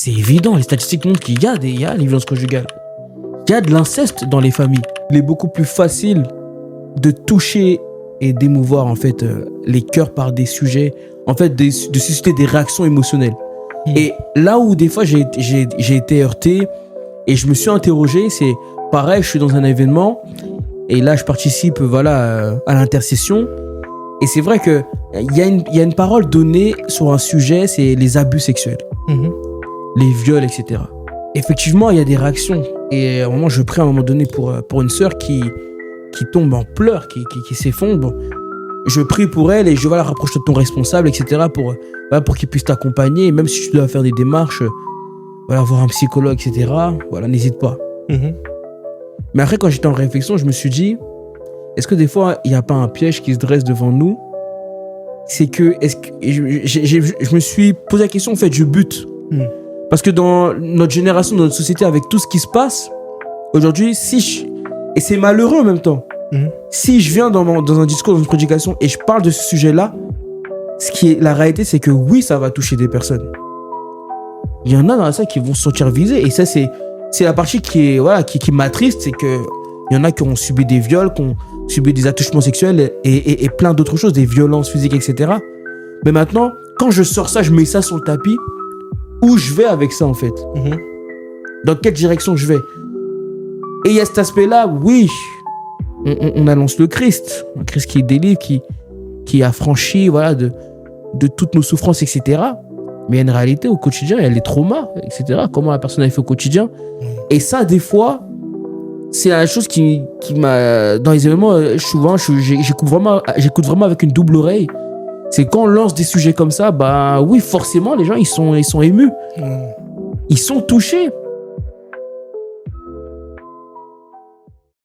c'est évident, les statistiques montrent qu'il y a les violences conjugales. Il y a de l'inceste dans les familles. Il est beaucoup plus facile de toucher et d'émouvoir en fait les cœurs par des sujets, en fait de susciter des réactions émotionnelles. Et là où des fois j'ai été heurté et je me suis interrogé, c'est pareil, je suis dans un événement et là je participe à l'intercession et c'est vrai que il y a une parole donnée sur un sujet, c'est les abus sexuels, les viols, etc. Effectivement, il y a des réactions et à un moment je prie à un moment donné pour une sœur qui tombe en pleurs, qui s'effondre. Je prie pour elle et je la rapproche de ton responsable, etc. pour qu'il puisse t'accompagner. Et même si tu dois faire des démarches, voir un psychologue, etc. N'hésite pas. Mais après, quand j'étais en réflexion, je me suis dit, est-ce que des fois, il n'y a pas un piège qui se dresse devant nous? C'est que, je me suis posé la question, en fait, je bute. Parce que dans notre génération, dans notre société, avec tout ce qui se passe, aujourd'hui, et c'est malheureux en même temps. Si je viens dans un discours, dans une prédication et je parle de ce sujet-là, la réalité, c'est que oui, ça va toucher des personnes. Il y en a dans ça qui vont se sentir visés. Et ça, c'est la partie qui m'attriste, c'est qu'il y en a qui ont subi des viols, qui ont subi des attouchements sexuels et plein d'autres choses, des violences physiques, etc. Mais maintenant, quand je sors ça, je mets ça sur le tapis, où je vais avec ça, en fait? Dans quelle direction je vais? Et il y a cet aspect-là, oui, on annonce le Christ qui délivre, qui a franchi de toutes nos souffrances, etc. Mais il y a une réalité au quotidien, il y a les traumas, etc. Comment la personne a fait au quotidien. Et ça, des fois, c'est la chose qui m'a... Dans les événements, souvent, j'écoute vraiment avec une double oreille. C'est quand on lance des sujets comme ça, oui, forcément, les gens, ils sont émus. Ils sont touchés.